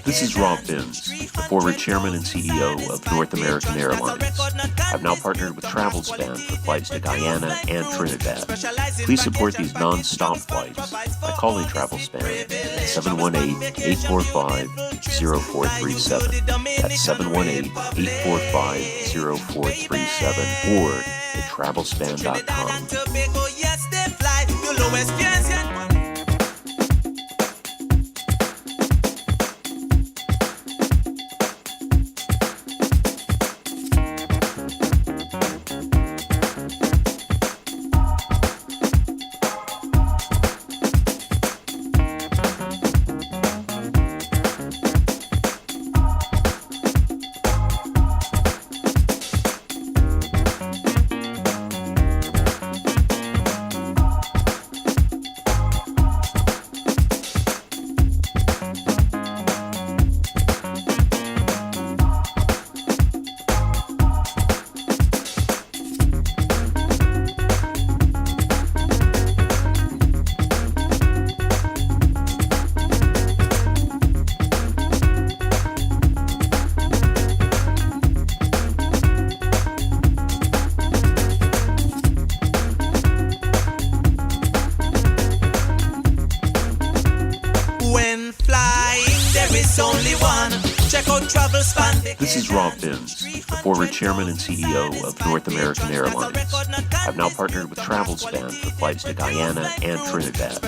This is Rob Binns, the former chairman and CEO of North American Airlines. I've now partnered with TravelSpan for flights to Guyana and Trinidad. Please support these non-stop flights by calling TravelSpan at 718-845-0437. That's 718-845-0437 or at travelspan.com. This is Rob Binns, the former chairman and CEO of North American Airlines. I've now partnered with TravelSpan for flights to Guyana and Trinidad.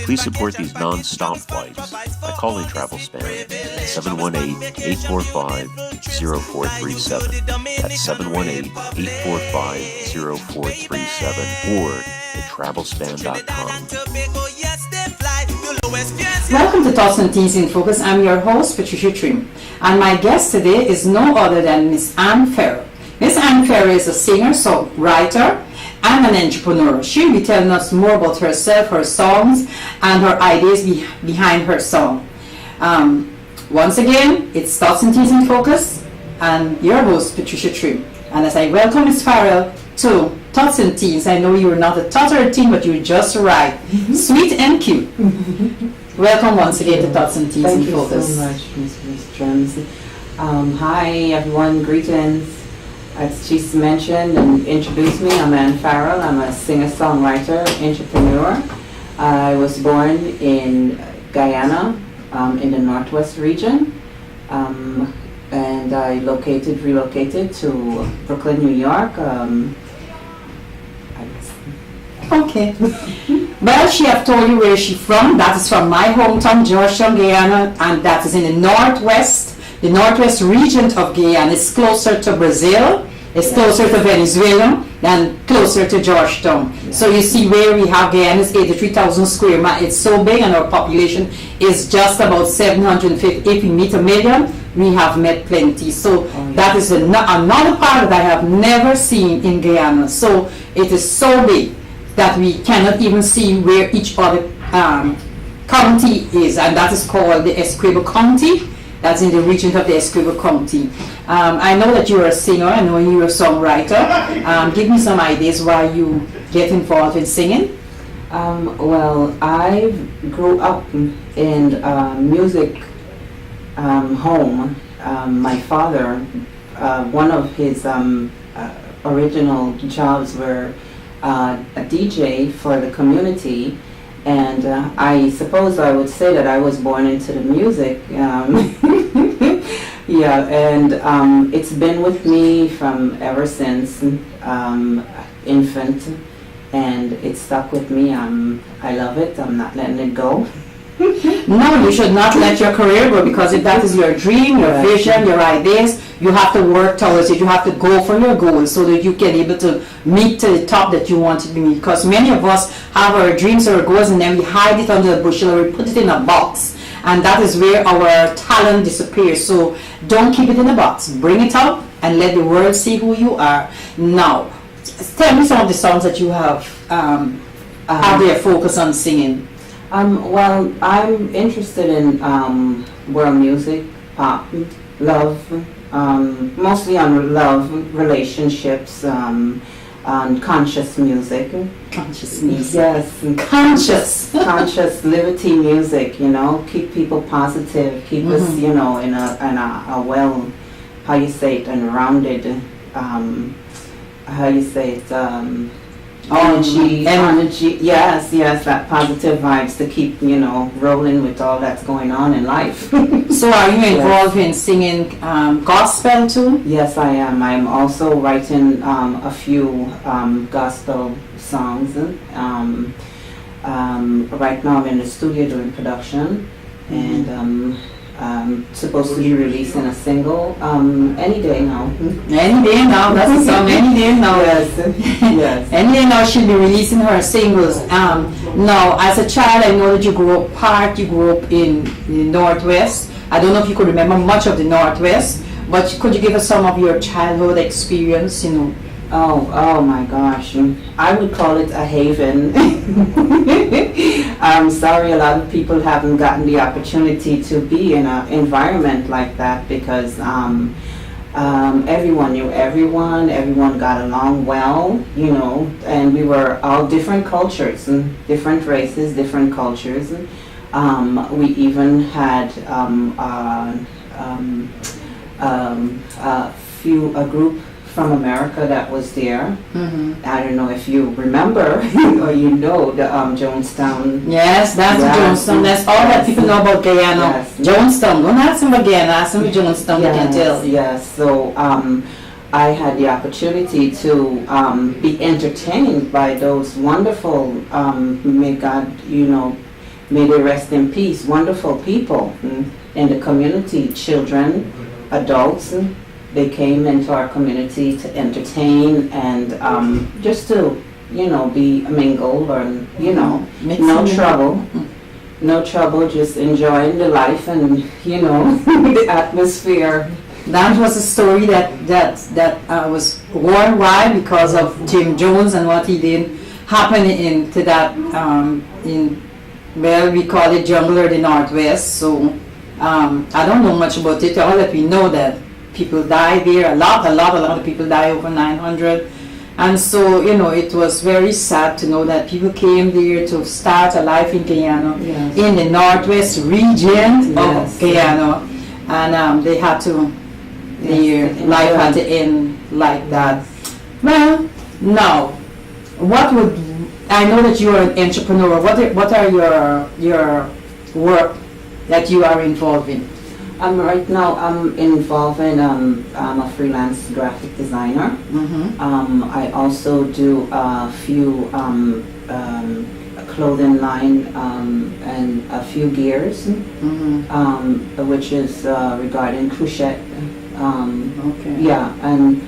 Please support these non-stop flights by calling TravelSpan at 718-845-0437. That's 718-845-0437 or at travelspan.com. Welcome to Thoughts and Teens in Focus. I'm your host, Patricia Trim, and my guest today is no other than Miss Ann Farrell. Miss Ann Farrell is a singer, songwriter, and an entrepreneur. She'll be telling us more about herself, her songs, and her ideas behind her song. Once again, it's Thoughts and Teens in Focus, and your host, Patricia Trim. And as I welcome Miss Farrell to Thoughts and Teens, I know you were not a totter teen, but you were just right. Sweet and cute. Welcome once again to Thoughts and Teens in Focus. Thank you so much, Ms. Drums. Hi, everyone. Greetings. As she mentioned and introduced me, I'm Ann Farrell. I'm a singer-songwriter, entrepreneur. I was born in Guyana, in the Northwest region, and I relocated to Brooklyn, New York. Okay. Well, she have told you where she's from. That is from my hometown, Georgetown, Guyana, and that is in the northwest region of Guyana. It's closer to Brazil, it's closer to Venezuela, than closer to Georgetown. Yeah. So you see where we have Guyana is 83,000 square miles. It's so big, and our population is just about 750. If we meet a million, we have met plenty. So that is another part that I have never seen in Guyana. So it is so big that we cannot even see where each other county is, and that is called the Essequibo County. That's in the region of the Essequibo County. I know that you're a singer, I know you're a songwriter. Give me some ideas why you get involved in singing. Well, I grew up in music home. My father, one of his original jobs were a DJ for the community, And I suppose I would say that I was born into the music. Yeah, and it's been with me from ever since infant, and it stuck with me. I love it. I'm not letting it go. No, you should not let your career go, because if that is your dream, your vision, your ideas, you have to work towards it. You have to go for your goals so that you can able to meet to the top that you want to be. Because many of us have our dreams or goals and then we hide it under the bushel or we put it in a box. And that is where our talent disappears. So don't keep it in a box. Bring it out and let the world see who you are. Now, tell me some of the songs that you have their focus on singing. Well, I'm interested in world music, pop, love, mostly on love, relationships, on conscious music. Conscious music. Yes. Conscious liberty music, keep people positive, keep us, in a well, how you say it, and rounded, energy, yes, that positive vibes to keep, rolling with all that's going on in life. So are you involved in singing gospel too? Yes, I am. I'm also writing a few gospel songs. Right now I'm in the studio doing production, and supposed to be releasing a single any day now. Any day now, that's the song, any day now. Yes, yes. Any day now she'll be releasing her singles. Now, as a child, I know that you grew up in the Northwest. I don't know if you could remember much of the Northwest, but could you give us some of your childhood experience, Oh my gosh. I would call it a haven. I'm sorry a lot of people haven't gotten the opportunity to be in an environment like that, because everyone knew everyone got along well, and we were all different cultures, different races, different cultures. We even had a group from America that was there. I don't know if you remember or the Jonestown. Yes, that's Jonestown. That's all that people know about Guyana. Yes. Jonestown. Don't ask them about Guyana. Ask them about Jonestown. They can tell. Yes. So I had the opportunity to be entertained by those wonderful, may God, may they rest in peace, wonderful people in the community, children, adults. They came into our community to entertain and just to, be mingled or, no trouble, just enjoying the life and, the atmosphere. That was a story that was worldwide because of Jim Jones and what he did happen into that, we call it jungle or the Northwest. So I don't know much about it. All that we know that people died there, a lot of people died, over 900. And so, it was very sad to know that people came there to start a life in Guyana, in the Northwest region of Guyana. And they had to, their life had to end like that. Well, now, I know that you are an entrepreneur. What are your work that you are involved in? Right now I'm involved in, I'm a freelance graphic designer. I also do a few clothing line and a few gears, which is regarding crochet. Yeah, and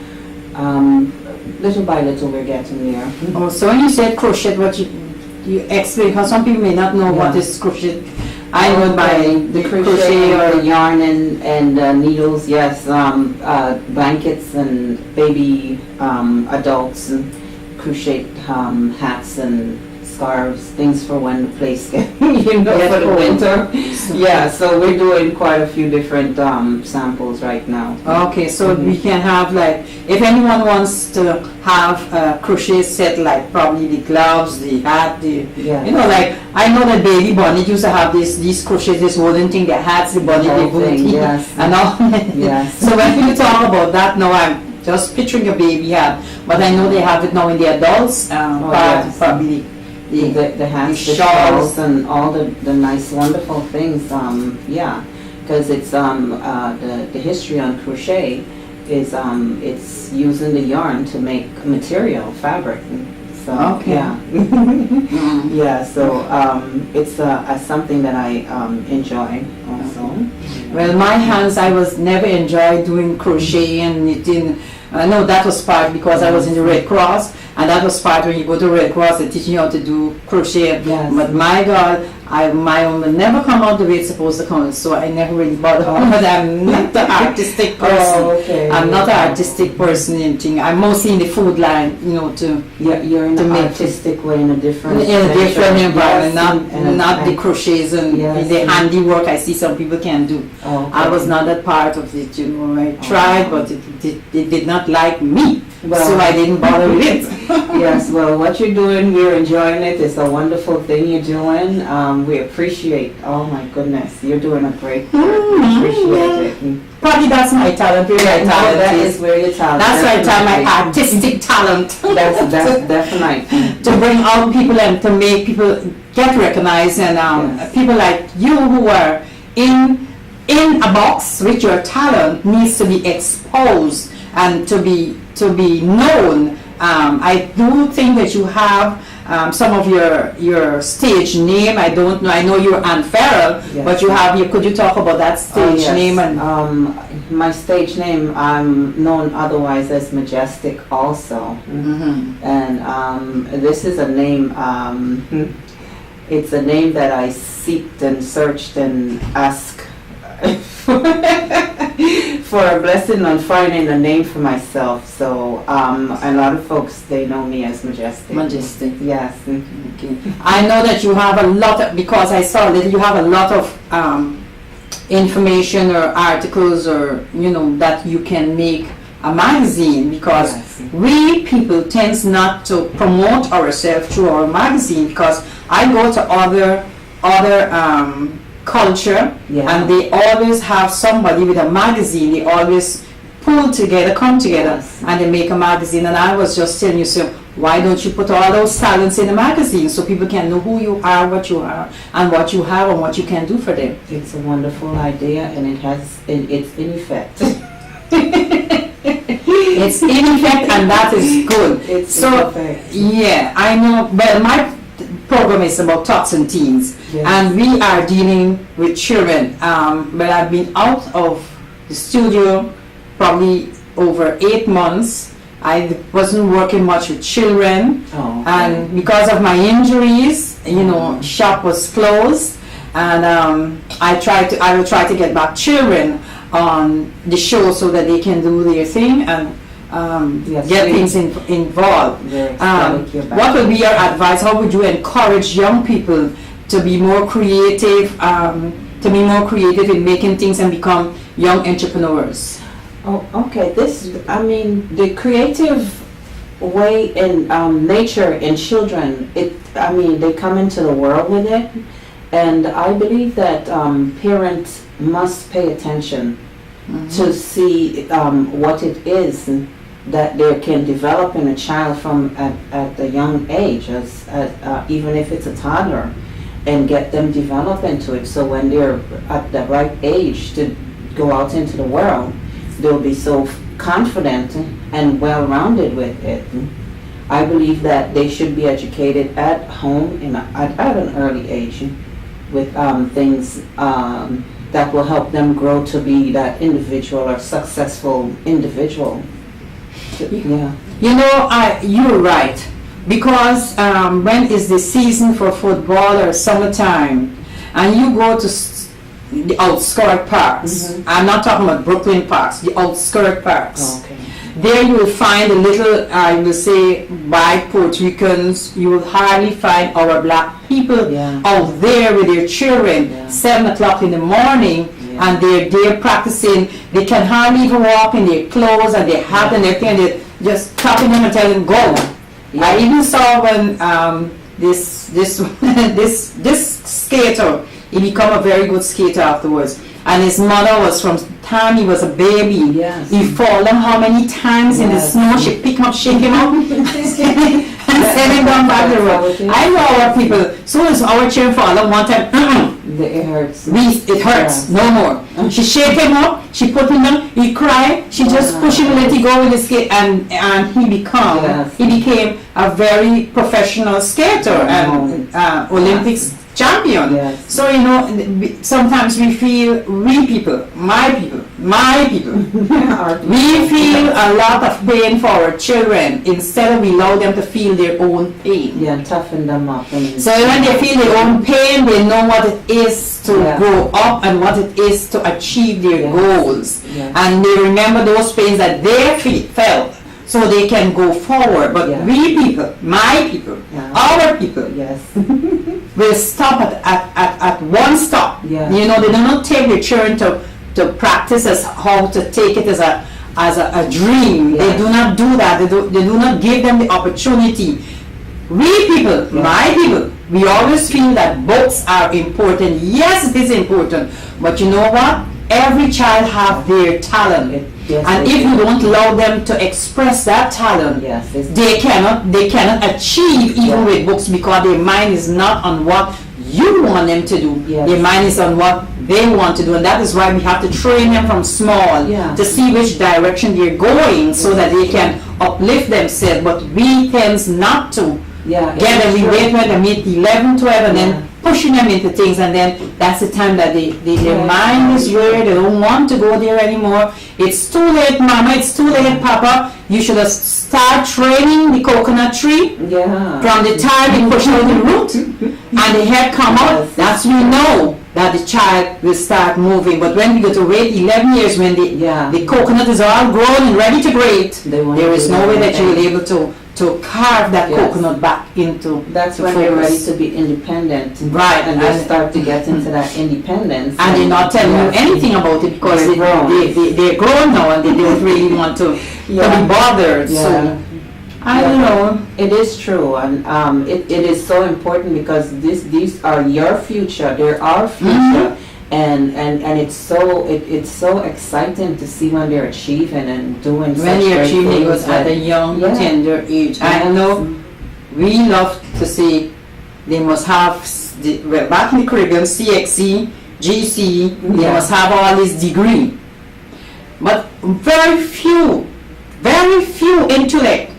little by little we're getting there. Oh, so when you said crochet, what you explain, because some people may not know what is crochet. I know by the crochet or the yarn and needles, yes, blankets and baby adults, and crochet hats and scarves, things for when the place gets, for the winter. Yeah, so we're doing quite a few different samples right now. Okay, so we can have if anyone wants to have a crochet set, probably the gloves, the hat, I know that Baby Bunny used to have these crochets, this wooden thing, the hats, the bunny, the booty, and all. Yes. So when you talk about that, now I'm just picturing a baby hat, but I know they have it now in the adults, probably the hats, the shawls, shawls, and all the nice, wonderful things. Yeah, because it's the history on crochet is it's using the yarn to make material, fabric. So, okay. Yeah. Yeah. So it's something that I enjoy also. Well, my hands, I was never enjoyed doing crochet and knitting. No, that was part because I was in the Red Cross, and that was part when you go to Red Cross, they teach you how to do crochet. Yes. But my God, my own will never come out the way it's supposed to come, so I never really bothered. But I'm not the artistic person. Oh, okay. I'm not an artistic person in anything. I'm mostly in the food line, to You're in an artistic way, in a different environment, yes, not the crochets and yes, the handiwork I see some people can do. Oh, okay. I was not that part of it, I tried, but it did not like me, Well, so I didn't bother with it. Yes, well, what you're doing, we're enjoying it. It's a wonderful thing you're doing. We appreciate, oh my goodness, you're doing a great work. We appreciate it. Probably that's my talent, where my talent That is. is where your talent That's why I tell my artistic talent. That's definitely. To bring out people and to make people get recognized, and Yes. people like you who are in a box with your talent needs to be exposed and to be known. I do think that you have some of your stage name. I don't know. I know you're Ann Farrell, Yes. but could you talk about that stage Yes. name? And my stage name, I'm known otherwise as Majestic also. And this is a name, it's a name that I seeked and searched and asked for a blessing on finding a name for myself. So a lot of folks, they know me as Majestic. Majestic. Yes. Okay. I know that you have a lot of, because I saw that you have a lot of information or articles or that you can make a magazine, because Yes. we people tends not to promote ourselves through our magazine, because I go to other culture, Yeah. and they always have somebody with a magazine. They always come together, Yes. and they make a magazine. And I was just telling you, so why don't you put all those talents in a magazine so people can know who you are, what you are, and what you have, and what you can do for them? It's a wonderful idea, and it's in effect. It's in effect, and that is good. It's so, in effect. yeah, I know. Well, my program is about tots and teens, Yes. and we are dealing with children. But I've been out of the studio probably over 8 months. I wasn't working much with children, Oh, okay. and because of my injuries, shop was closed, and I will try to get back children on the show so that they can do their thing and Yes, get please. things involved. Very ecstatic you're back. What would be your advice? How would you encourage young people to be more creative, in making things and become young entrepreneurs? Oh, okay. The creative way in nature in children, they come into the world with it, and I believe that parents must pay attention to see what it is that they can develop in a child from at a young age, even if it's a toddler, and get them develop into it. So when they're at the right age to go out into the world, they'll be so confident and well-rounded with it. I believe that they should be educated at home at an early age with things that will help them grow to be that individual or successful individual. Yeah. You're right. Because when is the season for football or summertime, and you go to the outskirt parks, I'm not talking about Brooklyn parks, the outskirt parks. Oh, okay. There you will find a little, I will say, white Puerto Ricans. You will hardly find our black people Yeah. out there with their children, Yeah. 7 o'clock in the morning, Yeah. and they're there practicing. They can hardly even walk in their clothes and their hat and everything, and they're just tapping them and telling them, go. Yeah. I even saw when this skater, he became a very good skater afterwards. And his mother was, from the time he was a baby, Yes. he fallen how many times in the Yes. snow, she pick him up, shake him up. And send him down back the road. I know our people, so as our children fall one time, It hurts. it hurts, no more. She shake him up, she put him down, he cry, she just push him and let him go with the skate, and he became a very professional skater and Olympics champion. Yes. So sometimes we feel, we people, my people, we feel a lot of pain for our children instead of we allow them to feel their own pain. Yeah, toughen them up. So when they feel their own pain, they know what it is to grow up and what it is to achieve their goals. Yeah. And they remember those pains that they felt, so they can go forward. But we people, my people, our people, Yes. will stop at one stop. Yeah. They do not take the children to practice as how to take it as a dream. Yeah. They do not do that. They do not give them the opportunity. We people, my people, we always feel that books are important. Yes, it is important. But you know what? Every child have their talent. And if you don't allow them to express that talent, they cannot achieve even with books, because their mind is not on what you want them to do. Their mind is on what they want to do, and that is why we have to train them from small to see which direction they're going, so that they can uplift themselves. But we tend not to get them. We wait when they meet 11, 12, and then pushing them into things, and then that's the time that their mind is where they don't want to go there anymore. It's too late, Mama, it's too late, Papa. You should have start training the coconut tree from the time you push out the root and the head come out. That's when we know that the child will start moving. But when we go to wait 11 years, when the coconut is all grown and ready to grate, there is no way that you will be able to carve that coconut back into. That's when they're ready to be independent. Right. And they start to get into that independence. And they're not telling you anything about it, because they're grown now and they don't really want to be bothered. So I don't know. It is true, and it is so important, because these are your future. They're our future. And it's so exciting to see when they're achieving and doing such when you're great achieving things at a young, tender age. I know we love to say they must have back in the Caribbean, CXC, GC, they must have all this degree. But very few intellect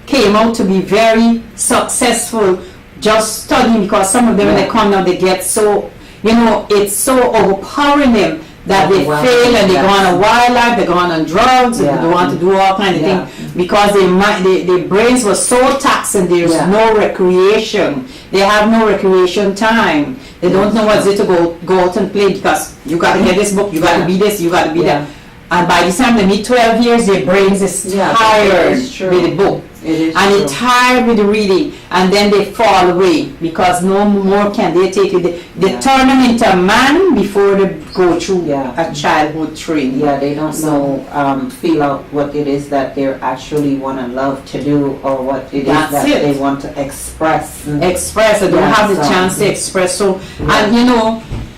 came out to be very successful just studying, because some of them when they come now, they get so, it's so overpowering them that they fail and they go on a wildlife, they go on drugs, and they want to do all kind of things, because their brains were so taxing. There's no recreation. They have no recreation time. They don't know what's it to go out and play, because you got to get this book, you got to be this, you got to be that. And by the time they meet 12 years, their brains is tired with the book. They're tired with the reading, and then they fall away, because no more can they take it. They turn them into a man before they go through a childhood training. They don't feel out what it is that they actually want to love to do, or what it is that they want to express. They don't have the chance to express. So, and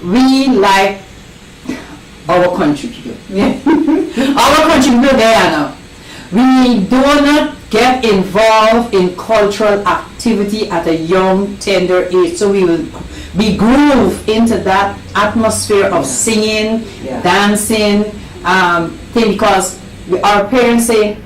we like our country people. Our country people, Guyana. We do not get involved in cultural activity at a young, tender age. So we will be grooved into that atmosphere of singing, dancing, thing, because our parents say,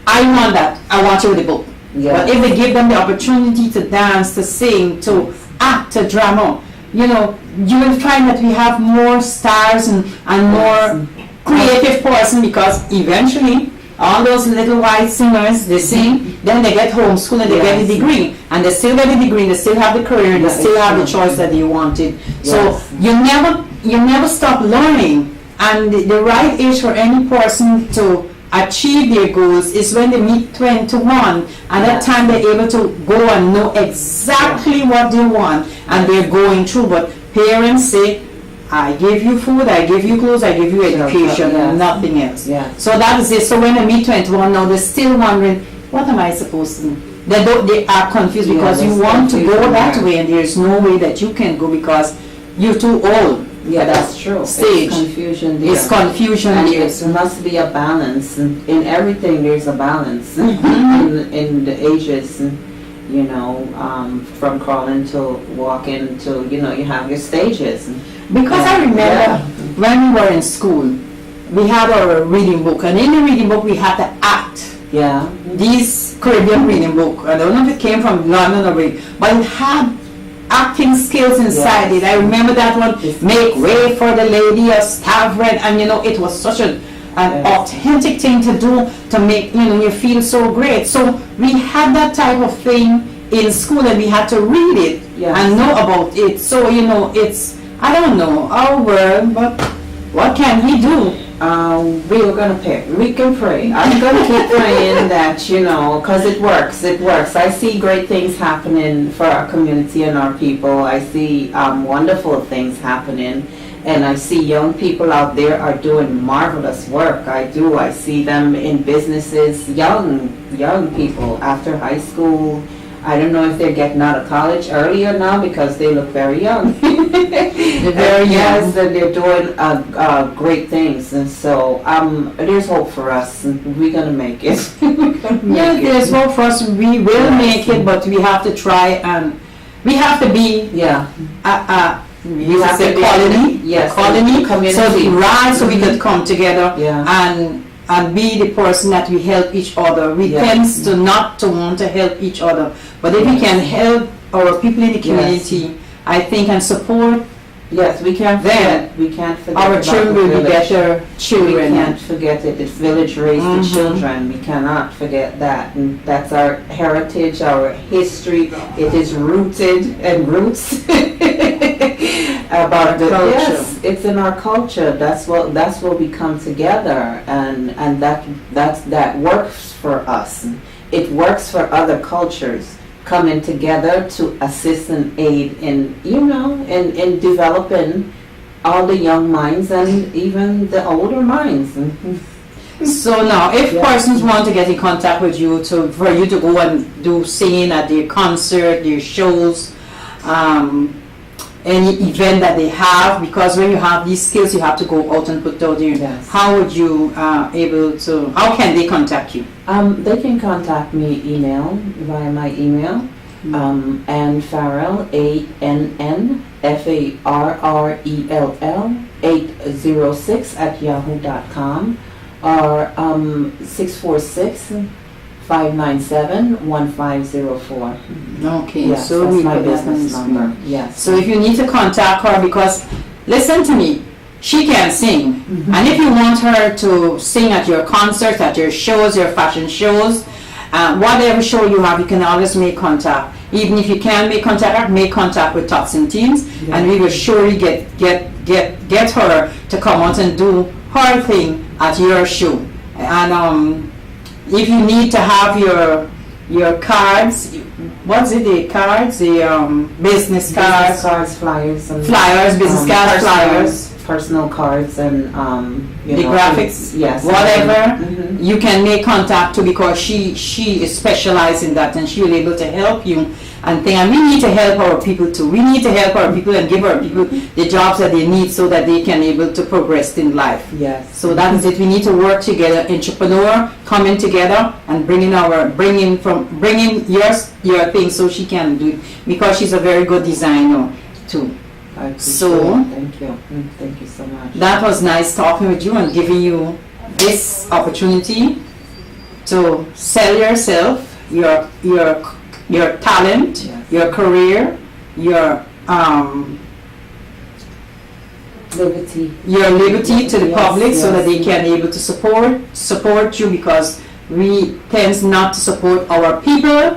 I want that, I want you with the book. But if they give them the opportunity to dance, to sing, to act, to drama, you will find that we have more stars and more creative person, because eventually all those little white singers, they sing, then they get homeschooled and they get a degree, and they still get a degree, they still have the career, they still have the choice that they wanted. So you never stop learning, and the right age for any person to achieve their goals is when they meet 21, and that time they're able to go and know exactly what they want, and they're going through. But parents say, I give you food, I give you clothes, I give you education, nothing else. So that is it. So when they meet 21 now, they're still wondering, what am I supposed to do? They are confused, because you want to go that way, and there's no way that you can go, because you're too old. That's true. Stage. It's confusion there. It's confusion and there. There must be a balance. In everything there's a balance in the ages. you know, from crawling to walking to, you know, you have your stages. Because I remember when we were in school, we had our reading book, and in the reading book we had to act. Yeah. This Caribbean reading book, I don't know if it came from London or where, but it had acting skills inside it. I remember that one, make way for the lady of Stavred, and you know, it was such an authentic thing to do to make, you know, you feel so great. So we had that type of thing in school, and we had to read it and know about it. So, you know, it's, I don't know our world, but what can we do? We were going to pick. We can pray. I'm going to keep praying that, you know, because it works. It works. I see great things happening for our community and our people. I see wonderful things happening. And I see young people out there are doing marvelous work. I do. I see them in businesses, young people after high school. I don't know if they're getting out of college earlier now because they look very young. They're very young. Yes, and they're doing great things. And so there's hope for us. We're going to make it. There's hope for us. We will make it, but we have to try, and we have to be you have to be colony, community. So we could come together and be the person that we help each other. We tend to not to want to help each other, but if we can help our people in the community, I think, and support. Yes, we can't forget. We can't forget. Our children will be better children. We can't forget it. It's village raised the children. We cannot forget that. And that's our heritage, our history. It is rooted and roots about the culture. Yes, it's in our culture. That's what we come together, and that works for us. It works for other cultures, coming together to assist and aid in, you know, in developing all the young minds and even the older minds. So now, if persons want to get in contact with you for you to go and do singing at their concert, their shows, any event that they have, because when you have these skills, you have to go out and put out there. How would you how can they contact you? They can contact me via my email, Ann Farrell, ANNFARRELL 806 at yahoo.com, or 646-597-1504. Okay, yes, so that's we my put that business on the number. screen. Yes. So if you need to contact her, because listen to me, she can sing, and if you want her to sing at your concerts, at your shows, your fashion shows, whatever show you have, you can always make contact. Even if you can't make contact with Tots and Teens, and we will surely get her to come out and do her thing at your show. And if you need to have your cards, what's it? The cards, the business cards, flyers, and business cards, flyers, personal cards, and the graphics, whatever. You can make contact to, because she is specialized in that, and she will be able to help you. And we need to help our people too. We need to help our people and give our people the jobs that they need so that they can able to progress in life. Yes. So that is it. We need to work together. Entrepreneur coming together and bringing your thing so she can do it, because she's a very good designer too. So thank you so much. That was nice talking with you and giving you this opportunity to sell yourself, your talent, your career, your liberty to the public, so that they can able to support you, because we tend not to support our people,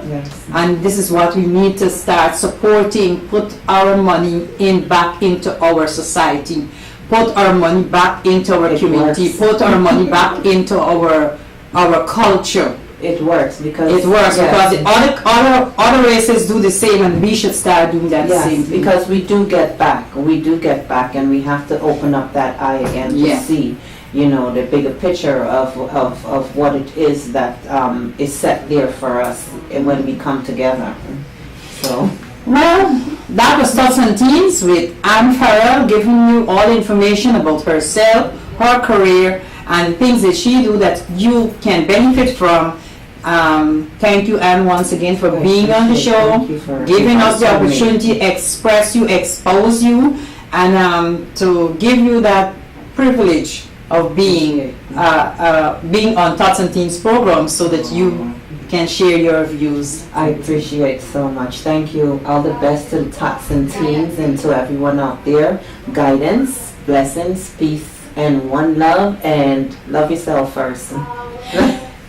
and this is what we need to start supporting. Put our money back into our society, put our money back into our community, put our money back into our culture. It works because the other races do the same, and we should start doing that same thing. Because we do get back, and we have to open up that eye again to see, you know, the bigger picture of what it is that is set there for us when we come together. So, well, that was Tots and Teens with Ann Farrell, giving you all the information about herself, her career, and things that she do that you can benefit from. Thank you, Anne, once again for being on the show, giving us the opportunity to express you, expose you, and to give you that privilege of being on Thoughts and Teens program so that you can share your views. I appreciate so much. Thank you. All the best to the Tots and Teens and to everyone out there. Guidance, blessings, peace, and one love, and love yourself first.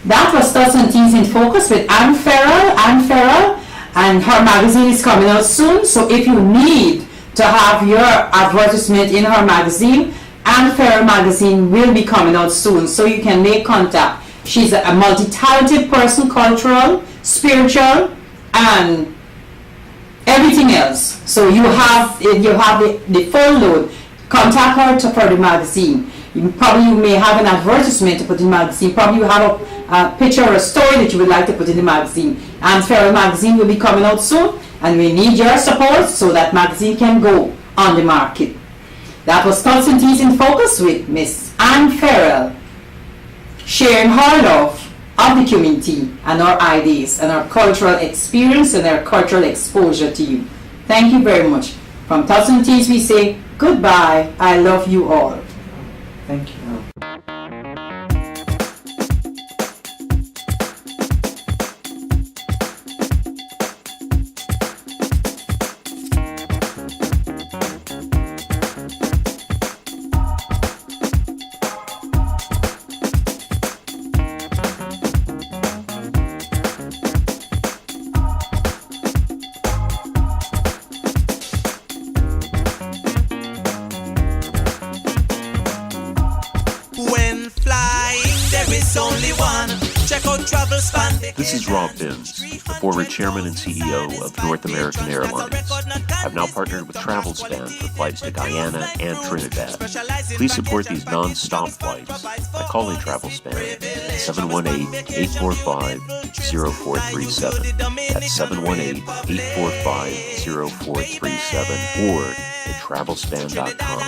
That was Thoughts and Teens in Focus with Anne Farrell. And her magazine is coming out soon. So if you need to have your advertisement in her magazine, Anne Farrell magazine will be coming out soon. So you can make contact. She's a multi-talented person, cultural, spiritual, and everything else. So you have the full load. Contact her for the magazine. You may have an advertisement to put in the magazine. Probably you have a picture or a story that you would like to put in the magazine. And Farrell magazine will be coming out soon, and we need your support so that magazine can go on the market. That was Thoughts and Teens in Focus with Miss Anne Farrell, sharing her love of the community and our ideas and our cultural experience and our cultural exposure to you. Thank you very much. From Thoughts and Teens we say goodbye. I love you all. Thank you. This is Rob Binns, the former chairman and CEO of North American Airlines. I've now partnered with TravelSpan for flights to Guyana and Trinidad. Please support these non-stop flights by calling TravelSpan at 718-845-0437. That's 718-845-0437 or at travelspan.com.